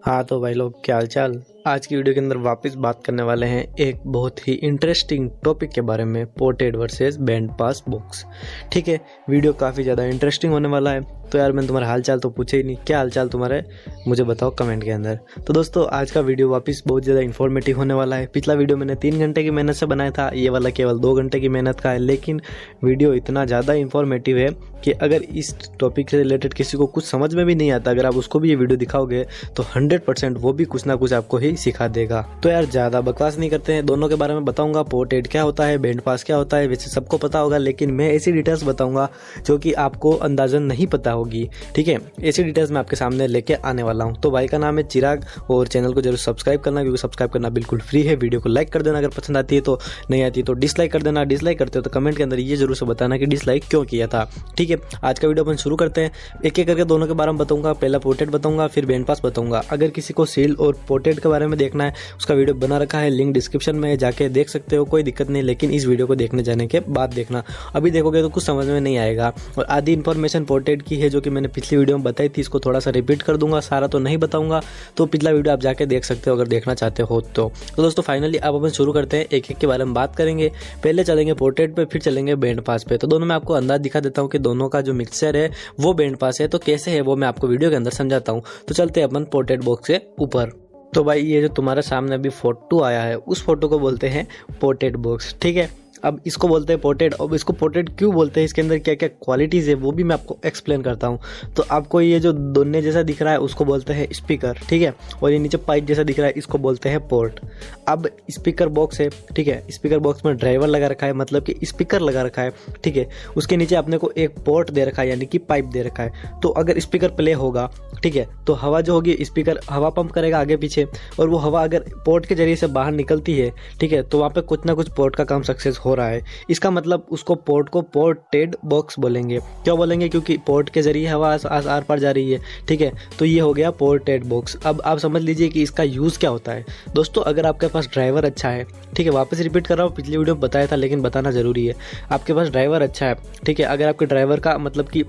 हाँ तो भाई लोग, क्या हाल चाल। आज की वीडियो के अंदर वापस बात करने वाले हैं एक बहुत ही इंटरेस्टिंग टॉपिक के बारे में, ported versus band pass box. ठीक है, वीडियो काफ़ी ज़्यादा इंटरेस्टिंग होने वाला है। तो यार मैंने तुम्हारा हाल चाल तो पूछे ही नहीं, क्या हाल चाल तुम्हारे, मुझे बताओ कमेंट के अंदर। तो दोस्तों आज का वीडियो वापस बहुत ज़्यादा इन्फॉर्मेटिव होने वाला है। पिछला वीडियो मैंने 3 घंटे की मेहनत से बनाया था, ये वाला केवल 2 घंटे की मेहनत का है। लेकिन वीडियो इतना ज़्यादा इन्फॉर्मेटिव है कि अगर इस टॉपिक से रिलेटेड किसी को कुछ समझ में भी नहीं आता, अगर आप उसको भी ये वीडियो दिखाओगे तो 100% वो भी कुछ ना कुछ आपको ही सिखा देगा। तो यार ज़्यादा बकवास नहीं करते हैं, दोनों के बारे में बताऊंगा। पोर्टेड क्या होता है, बैंड पास क्या होता है, वैसे सबको पता होगा, लेकिन मैं ऐसी डिटेल्स बताऊंगा जो कि आपको अंदाजन नहीं पता होगी। ठीक है, ऐसी डिटेल्स मैं आपके सामने लेके आने वाला हूँ। तो भाई का नाम है चिराग और चैनल को जरूर सब्सक्राइब करना, क्योंकि सब्सक्राइब करना बिल्कुल फ्री है। वीडियो को लाइक कर देना अगर पसंद आती है, तो नहीं आती है तो डिसलाइक कर देना। डिसलाइक करते हो तो कमेंट के अंदर ये जरूर से बताना कि डिसलाइक क्यों किया था। ठीक है, आज का वीडियो अपन शुरू करते हैं। एक एक करके दोनों के बारे में बताऊंगा। पहला पोर्टेड बताऊंगा, फिर बैंड पास बताऊंगा। अगर किसी को सील और पोर्टेड के बारे में देखना है, उसका वीडियो बना रखा है, लिंक डिस्क्रिप्शन में है, जाके देख सकते हो, कोई दिक्कत नहीं। लेकिन इस वीडियो को देखने जाने के बाद देखना, अभी देखोगे तो कुछ समझ में नहीं आएगा। और आधी इन्फॉर्मेशन पोर्टेड की है जो कि मैंने पिछली वीडियो में बताई थी, इसको थोड़ा सा रिपीट कर दूंगा, सारा तो नहीं बताऊंगा। तो पिछला वीडियो आप जाके देख सकते हो अगर देखना चाहते हो तो दोस्तों फाइनली अब अपन शुरू करते हैं, एक एक के बारे में बात करेंगे। पहले चलेंगे पोर्टेड पे, फिर चलेंगे बैंड पास पे। तो दोनों में आपको अंदाज दिखा देता हूँ कि दोनों का जो मिक्सचर है वो बैंड पास है। तो कैसे है वो मैं आपको वीडियो के अंदर समझाता हूँ। तो चलते हैं अपन पोर्टेड बॉक्स के ऊपर। तो भाई ये जो तुम्हारे सामने अभी फोटो आया है, उस फोटो को बोलते हैं पोर्टेड बॉक्स। ठीक है, अब इसको बोलते हैं पोर्टेड। अब इसको पोर्टेड क्यों बोलते हैं, इसके अंदर क्या क्या क्वालिटीज़ है वो भी मैं आपको एक्सप्लेन करता हूँ। तो आपको ये जो दोने जैसा दिख रहा है उसको बोलते हैं स्पीकर। ठीक है, और ये नीचे पाइप जैसा दिख रहा है इसको बोलते हैं पोर्ट। अब स्पीकर बॉक्स है, ठीक है, स्पीकर बॉक्स में ड्राइवर लगा रखा है, मतलब कि स्पीकर लगा रखा है। ठीक है, उसके नीचे अपने को एक पोर्ट दे रखा है, यानी कि पाइप दे रखा है। तो अगर स्पीकर प्ले होगा, ठीक है, तो हवा जो होगी, स्पीकर हवा पंप करेगा आगे पीछे, और वो हवा अगर पोर्ट के जरिए से बाहर निकलती है, ठीक है, तो वहाँ पे कुछ ना कुछ पोर्ट का काम सक्सेस हो रहा है। इसका मतलब उसको पोर्ट को पोर्टेड बॉक्स बोलेंगे। क्यों बोलेंगे? क्योंकि पोर्ट के जरिए हवा आर पार जा रही है। ठीक है, तो ये हो गया पोर्टेड बॉक्स। अब आप समझ लीजिए कि इसका यूज़ क्या होता है। दोस्तों अगर आपके पास ड्राइवर अच्छा है, ठीक है, वापस रिपीट कर रहा हूँ, पिछली वीडियो में बताया था लेकिन बताना ज़रूरी है। आपके पास ड्राइवर अच्छा है, ठीक है, अगर आपके ड्राइवर का मतलब कि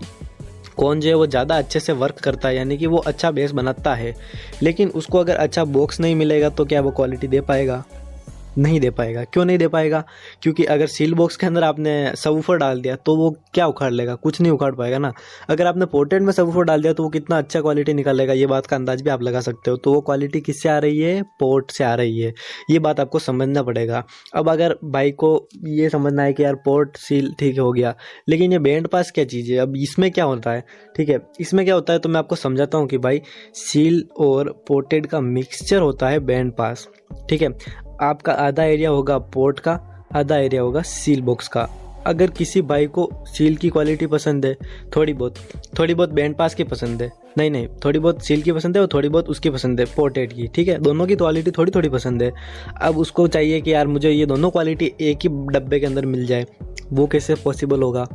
कौन जो है वो ज़्यादा अच्छे से वर्क करता है, यानी कि वो अच्छा बेस बनाता है, लेकिन उसको अगर अच्छा बॉक्स नहीं मिलेगा तो क्या वो क्वालिटी दे पाएगा? नहीं दे पाएगा। क्यों नहीं दे पाएगा? क्योंकि अगर सील बॉक्स के अंदर आपने सबवूफर डाल दिया तो वो क्या उखाड़ लेगा? कुछ नहीं उखाड़ पाएगा ना। अगर आपने पोर्टेड में सबवूफर डाल दिया तो वो कितना अच्छा क्वालिटी निकालेगा, ये बात का अंदाज भी आप लगा सकते हो। तो वो क्वालिटी किससे आ रही है? पोर्ट से आ रही है। ये बात आपको समझना पड़ेगा। अब अगर भाई को ये समझना है कि यार पोर्ट सील ठीक हो गया, लेकिन ये बैंड पास क्या चीज़ है, अब इसमें क्या होता है? ठीक है, इसमें क्या होता है तो मैं आपको समझाता हूँ कि भाई सील और पोर्टेड का मिक्सचर होता है बैंड पास। ठीक है, आपका आधा एरिया होगा पोर्ट का, आधा एरिया होगा सील बॉक्स का। अगर किसी भाई को सील की क्वालिटी पसंद है, थोड़ी बहुत बैंड पास की पसंद है, नहीं थोड़ी बहुत सील की पसंद है और थोड़ी बहुत उसकी पसंद है पोर्टेड की, ठीक है, दोनों की क्वालिटी थोड़ी पसंद है। अब उसको चाहिए कि यार मुझे ये दोनों क्वालिटी एक ही डब्बे के अंदर मिल जाए। वो कैसे पॉसिबल होगा?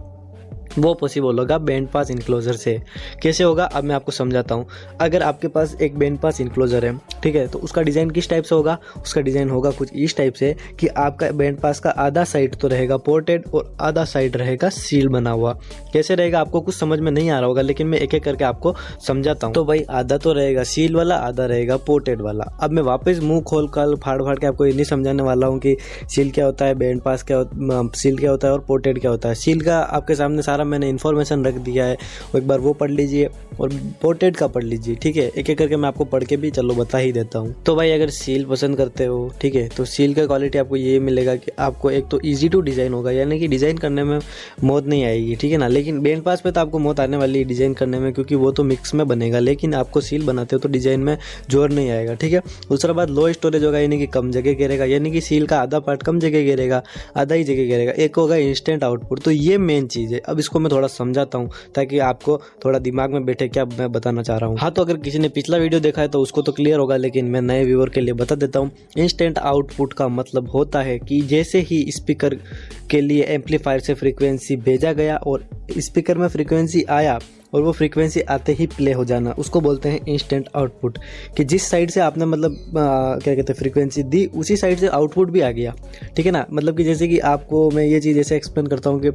वो पॉसिबल होगा बैंड पास इनक्लोजर से। कैसे होगा अब मैं आपको समझाता हूँ। अगर आपके पास एक बैंड पास इनक्लोजर है, ठीक है, तो उसका डिज़ाइन किस टाइप से होगा? उसका डिज़ाइन होगा कुछ इस टाइप से कि आपका बैंड पास का आधा साइड तो रहेगा पोर्टेड और आधा साइड रहेगा सील बना हुआ। कैसे रहेगा आपको कुछ समझ में नहीं आ रहा होगा, लेकिन मैं एक एक करके आपको समझाता हूँ। तो भाई आधा तो रहेगा सील वाला, आधा रहेगा पोर्टेड वाला। अब मैं वापस मुँह खोल कर फाड़ के आपको ये नहीं समझाने वाला हूँ कि सील क्या होता है, बैंड पास क्या सील क्या होता है और पोर्टेड क्या होता है। सील का आपके सामने सारा मैंने इन्फॉर्मेशन रख दिया है, एक बार वो पढ़ लीजिए और पोर्टेड का पढ़ लीजिए। ठीक है, एक एक करके मैं आपको पढ़ के भी चलो बता ही देता हूँ। तो भाई अगर सील पसंद करते हो, ठीक है, तो सील का क्वालिटी आपको ये मिलेगा कि आपको एक तो इजी टू डिज़ाइन होगा, यानी कि डिज़ाइन करने में मौत नहीं आएगी, ठीक है ना। लेकिन बैंड पास पे तो आपको मौत आने वाली है डिज़ाइन करने में, क्योंकि वो तो मिक्स में बनेगा, लेकिन आपको सील बनाते हो तो डिज़ाइन में जोर नहीं आएगा। ठीक है, दूसरा बात लो स्टोरेज होगा, यानी कि कम जगह घेरेगा, यानी कि सील का आधा पार्ट कम जगह घेरेगा, आधा ही जगह घेरेगा। एक होगा इंस्टेंट आउटपुट। तो ये मेन चीज़ है। अब इसको मैं थोड़ा समझाता हूँ ताकि आपको थोड़ा दिमाग में बैठे क्या मैं बताना चाह रहा हूँ। हाँ, तो अगर किसी ने पिछला वीडियो देखा है तो उसको तो क्लियर होगा, लेकिन मैं नए व्यूअर के लिए बता देता हूँ। इंस्टेंट आउटपुट का मतलब होता है कि जैसे ही स्पीकर के लिए एम्पलीफायर से फ्रीक्वेंसी भेजा गया और स्पीकर में फ्रीक्वेंसी आया और वो फ्रीक्वेंसी आते ही प्ले हो जाना, उसको बोलते हैं इंस्टेंट आउटपुट। कि जिस साइड से आपने मतलब क्या कहते हैं फ्रीक्वेंसी दी, उसी साइड से आउटपुट भी आ गया, ठीक है ना। मतलब कि जैसे कि आपको मैं ये चीज़ ऐसे एक्सप्लेन करता हूँ कि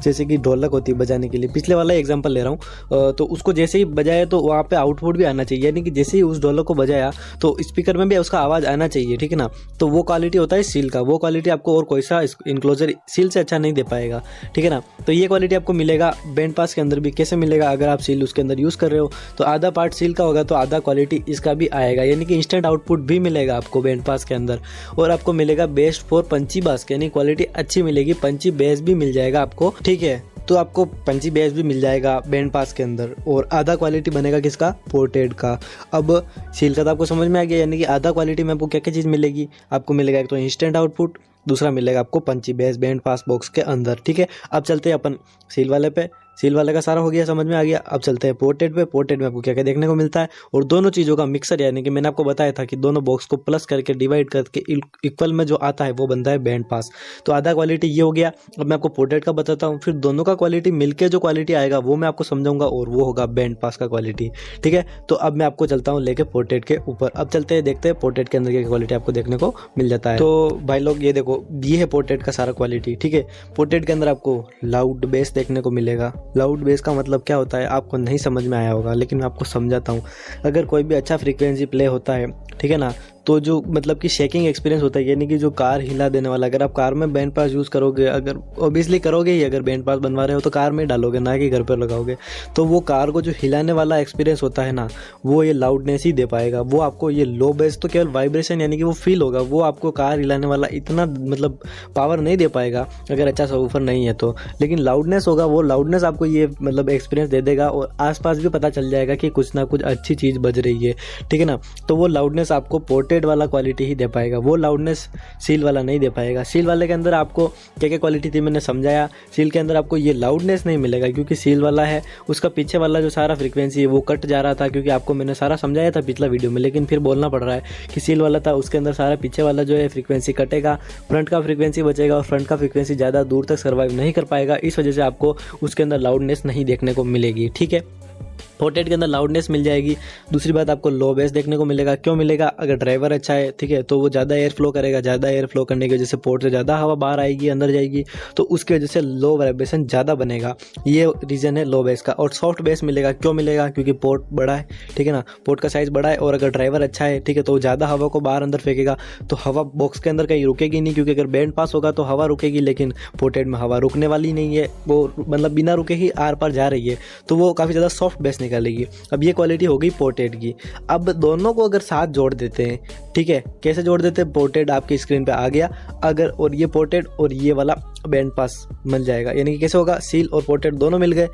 जैसे कि ढोलक होती है बजाने के लिए, पिछले वाला एग्जांपल ले रहा हूँ, तो उसको जैसे ही बजाया तो वहाँ पे आउटपुट भी आना चाहिए, यानी कि जैसे ही उस ढोलक को बजाया तो स्पीकर में भी उसका आवाज़ आना चाहिए, ठीक है ना। तो वो क्वालिटी होता है सील का, वो क्वालिटी आपको और कोई सा इनक्लोजर सील से अच्छा नहीं दे पाएगा, ठीक है ना। तो ये क्वालिटी आपको मिलेगा बैंड पास के अंदर भी। कैसे मिलेगा? अगर आप सील उसके अंदर यूज़ कर रहे हो तो आधा पार्ट सील का होगा तो आधा क्वालिटी इसका भी आएगा, यानी कि इंस्टेंट आउटपुट भी मिलेगा आपको बैंड पास के अंदर। और आपको मिलेगा बेस्ट फॉर पंची बास, यानी क्वालिटी अच्छी मिलेगी, पंची बेस भी मिल जाएगा आपको, ठीक है। तो आपको पंची बेस भी मिल जाएगा बैंड पास के अंदर, और आधा क्वालिटी बनेगा किसका? पोर्टेड का। अब सील का तो आपको समझ में आ गया, यानी कि आधा क्वालिटी में आपको क्या क्या चीज़ मिलेगी। आपको मिलेगा एक तो इंस्टेंट आउटपुट, दूसरा मिलेगा आपको पंची बेस बैंड पास बॉक्स के अंदर, ठीक है। अब चलते हैं अपन सील वाले पे। सील वाले का सारा हो गया, समझ में आ गया। अब चलते हैं पोर्टेड पे। पोर्टेड में आपको क्या क्या देखने को मिलता है, और दोनों चीज़ों का मिक्सर, यानी कि मैंने आपको बताया था कि दोनों बॉक्स को प्लस करके डिवाइड करके इक्वल में जो आता है वो बनता है बैंड पास। तो आधा क्वालिटी ये हो गया। अब मैं आपको पोर्टेड का बताता हूँ, फिर दोनों का क्वालिटी मिलके जो क्वालिटी आएगा वो मैं आपको समझाऊंगा, और वो होगा बैंड पास का क्वालिटी, ठीक है। तो अब मैं आपको चलता हूँ लेके पोर्टेड के ऊपर। अब चलते हैं, देखते हैं पोर्टेड के अंदर की क्वालिटी आपको देखने को मिल जाता है। तो भाई लोग ये देखो, ये है पोर्टेड का सारा क्वालिटी, ठीक है। पोर्टेड के अंदर आपको लाउड बेस देखने को मिलेगा। लाउड बेस का मतलब क्या होता है आपको नहीं समझ में आया होगा, लेकिन मैं आपको समझाता हूँ। अगर कोई भी अच्छा फ्रीक्वेंसी प्ले होता है, ठीक है ना, तो जो मतलब कि शेकिंग एक्सपीरियंस होता है, यानी कि जो कार हिला देने वाला, अगर आप कार में बैंड पास यूज़ करोगे, अगर ऑब्वियसली करोगे ही, अगर बैंड पास बनवा रहे हो तो कार में डालोगे, ना कि घर पर लगाओगे, तो वो कार को जो हिलाने वाला एक्सपीरियंस होता है ना, वो ये लाउडनेस ही दे पाएगा। वो आपको ये लो बेस तो केवल वाइब्रेशन, यानी कि वो फील होगा, वो आपको कार हिलाने वाला इतना मतलब पावर नहीं दे पाएगा अगर अच्छा सबवूफर नहीं है तो। लेकिन लाउडनेस होगा, वो लाउडनेस आपको ये मतलब एक्सपीरियंस दे देगा, और आसपास भी पता चल जाएगा कि कुछ ना कुछ अच्छी चीज़ बज रही है, ठीक है ना। तो वो लाउडनेस आपको पोर्टेड वाला क्वालिटी ही दे पाएगा, वो लाउडनेस सील वाला नहीं दे पाएगा। सील वाले के अंदर आपको क्या क्या क्वालिटी थी मैंने समझाया। सील के अंदर आपको ये लाउडनेस नहीं मिलेगा, क्योंकि सील वाला है उसका पीछे वाला जो सारा फ्रीक्वेंसी है वो कट जा रहा था, क्योंकि आपको मैंने सारा समझाया था पिछला वीडियो में, लेकिन फिर बोलना पड़ रहा है कि सील वाला था उसके अंदर सारा पीछे वाला जो है फ्रीक्वेंसी कटेगा, फ्रंट का फ्रीक्वेंसी बचेगा, और फ्रंट का फ्रीक्वेंसी ज़्यादा दूर तक सर्वाइव नहीं कर पाएगा, इस वजह से आपको उसके अंदर लाउडनेस नहीं देखने को मिलेगी, ठीक है। पोर्टेड के अंदर लाउडनेस मिल जाएगी। दूसरी बात, आपको लो बेस देखने को मिलेगा। क्यों मिलेगा? अगर ड्राइवर अच्छा है, ठीक है, तो वो ज़्यादा एयर फ्लो करेगा, ज़्यादा एयर फ्लो करने की वजह से पोर्ट से ज़्यादा हवा बाहर आएगी, अंदर जाएगी, तो उसकी वजह से लो वाइब्रेशन ज़्यादा बनेगा, ये रीज़न है लो बेस का। और सॉफ्ट बेस मिलेगा। क्यों मिलेगा? क्योंकि पोर्ट बड़ा है, ठीक है ना, पोर्ट का साइज़ बड़ा है, और अगर ड्राइवर अच्छा है, ठीक है, तो ज़्यादा हवा को बाहर अंदर फेंकेगा, तो हवा बॉक्स के अंदर कहीं रुकेगी नहीं, क्योंकि अगर बैंड पास होगा तो हवा रुकेगी, लेकिन पोर्टेड में हवा रुकने वाली नहीं है, वो मतलब बिना रुके ही आर पार जा रही है, तो वो काफ़ी ज़्यादा सॉफ्ट बेस निकालेगी। अब ये क्वालिटी हो गई पोर्टेड की। अब दोनों को अगर साथ जोड़ देते हैं, ठीक है, कैसे जोड़ देते हैं? पोर्टेड आपकी स्क्रीन पे आ गया अगर, और ये पोर्टेड और ये वाला बैंड पास मिल जाएगा, यानी कि कैसे होगा? सील और पोर्टेड दोनों मिल गए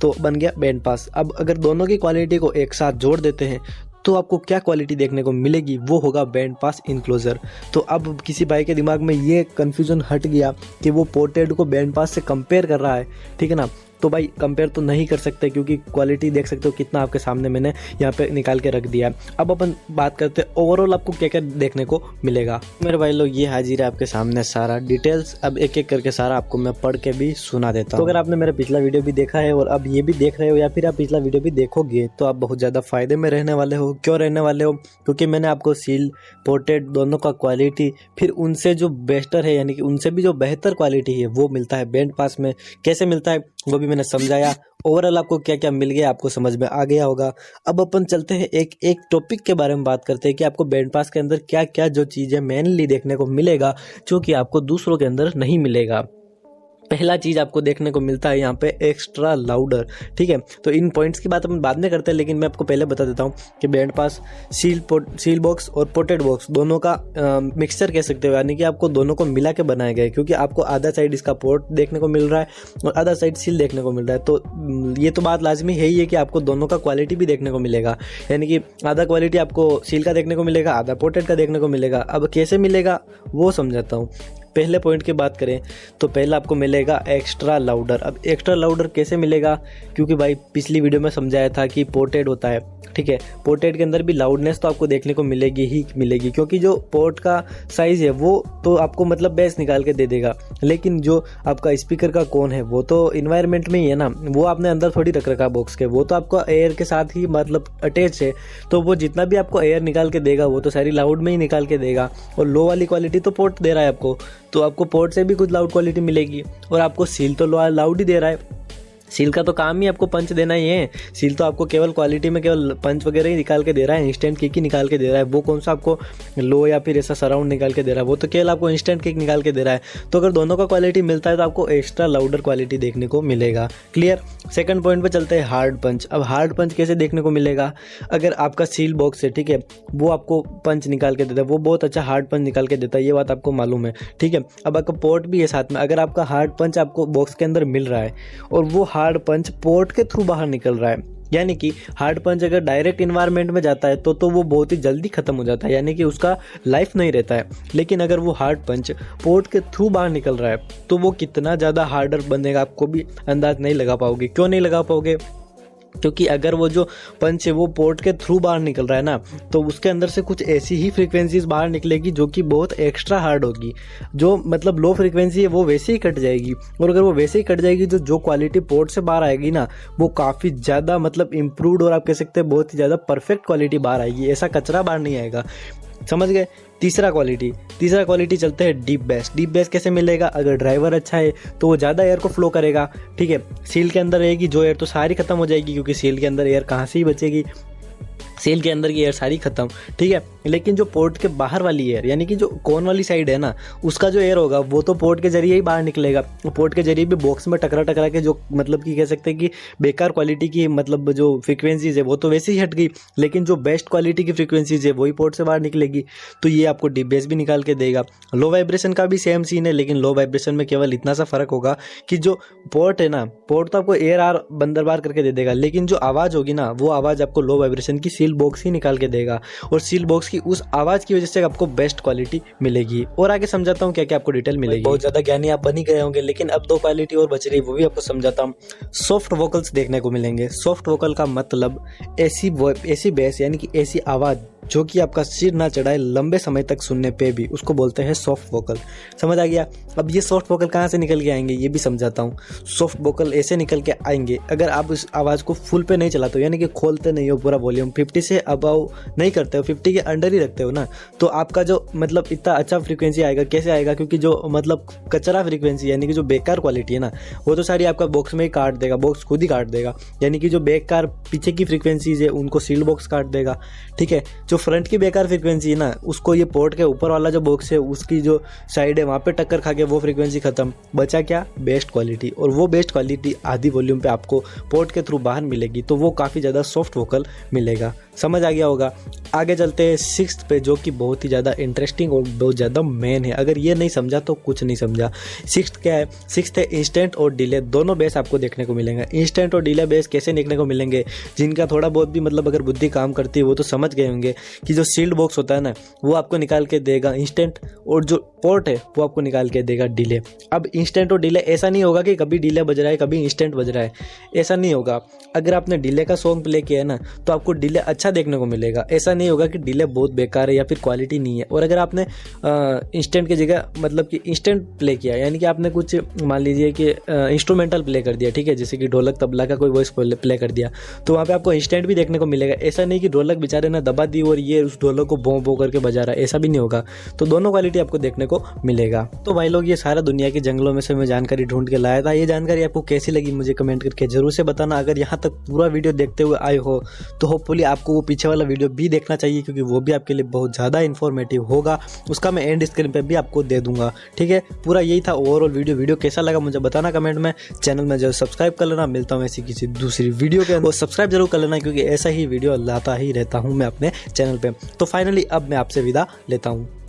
तो बन गया बैंड पास। अब अगर दोनों की क्वालिटी को एक साथ जोड़ देते हैं तो आपको क्या क्वालिटी देखने को मिलेगी? वो होगा बैंड पास इनक्लोजर। तो अब किसी भाई के दिमाग में ये कन्फ्यूजन हट गया कि वो पोर्टेड को बैंड पास से कंपेयर कर रहा है, ठीक है ना। तो भाई कंपेयर तो नहीं कर सकते, क्योंकि क्वालिटी देख सकते हो कितना आपके सामने मैंने यहाँ पे निकाल के रख दिया है। अब अपन बात करते हैं ओवरऑल आपको क्या क्या देखने को मिलेगा। मेरे भाई लोग, ये हाजिर है आपके सामने सारा डिटेल्स। अब एक एक करके सारा आपको मैं पढ़ के भी सुना देता हूँ। तो अगर आपने मेरा पिछला वीडियो भी देखा है और अब ये भी देख रहे हो, या फिर आप पिछला वीडियो भी देखोगे, तो आप बहुत ज़्यादा फायदे में रहने वाले हो। क्यों रहने वाले हो? क्योंकि मैंने आपको सील पोर्टेड दोनों का क्वालिटी, फिर उनसे जो बेस्टर है, यानी कि उनसे भी जो बेहतर क्वालिटी है, वो मिलता है बैंड पास में। कैसे मिलता है वो भी मैंने समझाया। ओवरऑल आपको क्या क्या मिल गया आपको समझ में आ गया होगा। अब अपन चलते हैं एक एक टॉपिक के बारे में बात करते हैं कि आपको बैंड पास के अंदर क्या क्या जो चीज़ें मेनली देखने को मिलेगा, जो कि आपको दूसरों के अंदर नहीं मिलेगा। पहला चीज़ आपको देखने को मिलता है यहाँ पे एक्स्ट्रा लाउडर, ठीक है। तो इन पॉइंट्स की बात अपन बाद में करते हैं, लेकिन मैं आपको पहले बता देता हूँ कि बैंड पास सील बॉक्स और पोर्टेड बॉक्स दोनों का मिक्सचर कह सकते हो, यानी कि आपको दोनों को मिला के बनाया गया है, क्योंकि आपको आधा साइड इसका पोर्ट देखने को मिल रहा है और आधा साइड सील देखने को मिल रहा है। तो ये तो बात लाजमी है ही है कि आपको दोनों का क्वालिटी भी देखने को मिलेगा, यानी कि आधा क्वालिटी आपको सील का देखने को मिलेगा, आधा पोर्टेड का देखने को मिलेगा। अब कैसे मिलेगा वो समझाता हूँ। पहले पॉइंट की बात करें तो पहला आपको मिलेगा एक्स्ट्रा लाउडर। अब एक्स्ट्रा लाउडर कैसे मिलेगा? क्योंकि भाई पिछली वीडियो में समझाया था कि पोर्टेड होता है, ठीक है। पोर्ट्रेट के अंदर भी लाउडनेस तो आपको देखने को मिलेगी ही मिलेगी, क्योंकि जो पोर्ट का साइज़ है वो तो आपको मतलब बेस निकाल के दे देगा, लेकिन जो आपका स्पीकर का कोन है वो तो इन्वायरमेंट में ही है ना, वो आपने अंदर थोड़ी रख रखा बॉक्स के, वो तो आपको एयर के साथ ही मतलब अटैच है, तो वो जितना भी आपको एयर निकाल के देगा वो तो सारी लाउड में ही निकाल के देगा। और लो वाली क्वालिटी तो पोर्ट दे रहा है आपको, तो आपको पोर्ट से भी कुछ लाउड क्वालिटी मिलेगी। और आपको सील तो लाउड ही दे रहा है, सील का तो काम ही आपको पंच देना ही है। सील तो आपको केवल क्वालिटी में केवल पंच वगैरह ही निकाल के दे रहा है, इंस्टेंट किक ही निकाल के दे रहा है। वो कौन सा आपको लो या फिर ऐसा सराउंड निकाल के दे रहा है, वो तो केवल आपको इंस्टेंट किक निकाल के दे रहा है। तो अगर दोनों का क्वालिटी मिलता है तो आपको एक्स्ट्रा लाउडर क्वालिटी देखने को मिलेगा। क्लियर। सेकंड पॉइंट पे चलते हैं, हार्ड पंच। अब हार्ड पंच कैसे देखने को मिलेगा, अगर आपका सील बॉक्स है, ठीक है, वो आपको पंच निकाल के देता है, वो बहुत अच्छा हार्ड पंच निकाल के देता है, ये बात आपको मालूम है, ठीक है। अब आपका पोर्ट भी है साथ में, अगर आपका हार्ड पंच आपको बॉक्स के अंदर मिल रहा है और वो हार्ड पंच पोर्ट के थ्रू बाहर निकल रहा है, यानी कि हार्ड पंच अगर डायरेक्ट इन्वायरमेंट में जाता है तो वो बहुत ही जल्दी खत्म हो जाता है, यानी कि उसका लाइफ नहीं रहता है। लेकिन अगर वो हार्ड पंच पोर्ट के थ्रू बाहर निकल रहा है तो वो कितना ज़्यादा हार्डर बनेगा आपको भी अंदाज नहीं लगा पाओगे। क्यों नहीं लगा पाओगे, क्योंकि अगर वो जो पंच है वो पोर्ट के थ्रू बाहर निकल रहा है ना, तो उसके अंदर से कुछ ऐसी ही फ्रीक्वेंसीज बाहर निकलेगी जो कि बहुत एक्स्ट्रा हार्ड होगी। जो मतलब लो फ्रीक्वेंसी है वो वैसे ही कट जाएगी, और अगर वो वैसे ही कट जाएगी तो जो क्वालिटी पोर्ट से बाहर आएगी ना, वो काफ़ी ज़्यादा मतलब इम्प्रूव्ड और आप कह सकते हैं बहुत ही ज़्यादा परफेक्ट क्वालिटी बाहर आएगी, ऐसा कचरा बाहर नहीं आएगा। समझ गए। तीसरा क्वालिटी चलते हैं डीप बेस। डीप बेस कैसे मिलेगा, अगर ड्राइवर अच्छा है तो वो ज़्यादा एयर को फ्लो करेगा, ठीक है। सील के अंदर रहेगी जो एयर तो सारी खत्म हो जाएगी, क्योंकि सील के अंदर एयर कहाँ से ही बचेगी, सेल के अंदर की एयर सारी खत्म, ठीक है। लेकिन जो पोर्ट के बाहर वाली एयर, यानी कि जो कोन वाली साइड है ना, उसका जो एयर होगा वो तो पोर्ट के जरिए ही बाहर निकलेगा। पोर्ट के जरिए भी बॉक्स में टकरा के जो मतलब कि कह सकते हैं कि बेकार क्वालिटी की मतलब जो फ्रीक्वेंसीज है वो तो वैसे ही हट गई, लेकिन जो बेस्ट क्वालिटी की फ्रीक्वेंसीज है वही पोर्ट से बाहर निकलेगी। तो ये आपको डीप बेस भी निकाल के देगा। लो वाइब्रेशन का भी सेम सीन है, लेकिन लो वाइब्रेशन में केवल इतना सा फर्क होगा कि जो पोर्ट है ना, पोर्ट तो आपको एयर आर बंदर बार करके दे देगा, लेकिन जो आवाज़ होगी ना, वो आवाज़ आपको लो वाइब्रेशन की सील बॉक्स ही निकाल के देगा, और सील बॉक्स की उस आवाज़ की वजह से आपको बेस्ट क्वालिटी मिलेगी। और आगे समझाता हूँ क्या क्या आपको डिटेल मिलेगी। बहुत ज़्यादा ज्ञानी आप बन ही गए होंगे, लेकिन अब दो क्वालिटी और बच रही है, वो भी आपको समझाता हूँ। सॉफ्ट वोकल्स देखने को मिलेंगे। सॉफ्ट वोकल का मतलब ऐसी बेस, यानी कि ऐसी आवाज़ जो कि आपका सिर ना चढ़ाए लंबे समय तक सुनने पे भी, उसको बोलते हैं सॉफ्ट वोकल। समझ आ गया। अब ये सॉफ्ट वोकल कहाँ से निकल के आएंगे ये भी समझाता हूँ। सॉफ्ट वोकल ऐसे निकल के आएंगे, अगर आप उस आवाज़ को फुल पे नहीं चलाते हो, यानी कि खोलते नहीं हो पूरा वॉल्यूम, 50 से अबव नहीं करते हो, 50 के अंडर ही रखते हो ना, तो आपका जो मतलब इतना अच्छा फ्रीक्वेंसी आएगा। कैसे आएगा, क्योंकि जो मतलब कचरा फ्रीक्वेंसी, यानी कि जो बेकार क्वालिटी है ना, वो तो सारी आपका बॉक्स में ही काट देगा, बॉक्स खुद ही काट देगा। यानी कि जो बेकार पीछे की फ्रीक्वेंसीज है उनको सील्ड बॉक्स काट देगा, ठीक है। जो फ्रंट की बेकार फ्रीक्वेंसी है ना, उसको ये पोर्ट के ऊपर वाला जो बॉक्स है उसकी जो साइड है वहाँ पे टक्कर खा के वो फ्रीक्वेंसी खत्म, बचा क्या, बेस्ट क्वालिटी। और वो बेस्ट क्वालिटी आधी वॉल्यूम पे आपको पोर्ट के थ्रू बाहर मिलेगी, तो वो काफ़ी ज़्यादा सॉफ्ट वोकल मिलेगा। समझ आ गया होगा। आगे चलते हैं सिक्स्थ पे, जो कि बहुत ही ज़्यादा इंटरेस्टिंग और बहुत ज़्यादा मेन है। अगर ये नहीं समझा तो कुछ नहीं समझा। सिक्स्थ क्या है, सिक्स्थ है इंस्टेंट और डिले, दोनों बेस आपको देखने को मिलेंगे। इंस्टेंट और डिले बेस कैसे देखने को मिलेंगे, जिनका थोड़ा बहुत भी मतलब अगर बुद्धि काम करती है वो तो समझ गए होंगे कि जो सील्ड बॉक्स होता है ना, वो आपको निकाल के देगा इंस्टेंट, और जो पोर्ट है वो आपको निकाल के देगा डिले। अब इंस्टेंट और डिले ऐसा नहीं होगा कि कभी डिले बज रहा है कभी इंस्टेंट बज रहा है, ऐसा नहीं होगा। अगर आपने डिले का सॉन्ग प्ले किया है ना, तो आपको डिले अच्छा देखने को मिलेगा। ऐसा नहीं होगा कि डिले बहुत बेकार है या फिर क्वालिटी नहीं है। और अगर आपने इंस्टेंट की जगह मतलब कि इंस्टेंट प्ले किया, यानी कि आपने कुछ मान लीजिए कि इंस्ट्रूमेंटल प्ले कर दिया, ठीक है, जैसे कि ढोलक तबला का कोई वॉइस प्ले कर दिया, तो वहाँ पे आपको इंस्टेंट भी देखने को मिलेगा। ऐसा नहीं कि ढोलक बेचारे ने दबा दी और ये उस ढोलक को भों भों करके बजा रहा है, ऐसा भी नहीं होगा। तो दोनों क्वालिटी आपको देखने को मिलेगा। तो भाई लोग, ये सारा दुनिया के जंगलों में से मैं जानकारी ढूंढ के लाया था। ये जानकारी आपको कैसी लगी मुझे कमेंट करके जरूर से बताना। अगर यहाँ तक पूरा वीडियो देखते हुए आए हो तो होपफुली आपको वो पीछे वाला वीडियो भी देखना चाहिए, क्योंकि वो भी आपके लिए बहुत ज़्यादा इन्फॉर्मेटिव होगा। उसका मैं एंड स्क्रीन पे भी आपको दे दूंगा, ठीक है। पूरा यही था ओवरऑल वीडियो कैसा लगा मुझे बताना कमेंट में। चैनल में जो सब्सक्राइब कर लेना। मिलता हूँ ऐसी किसी दूसरी वीडियो के अंदर, सब्सक्राइब जरूर कर लेना, क्योंकि ऐसा ही वीडियो लाता ही रहता हूँ मैं अपने चैनल पे। तो फाइनली अब मैं आपसे विदा लेता हूँ।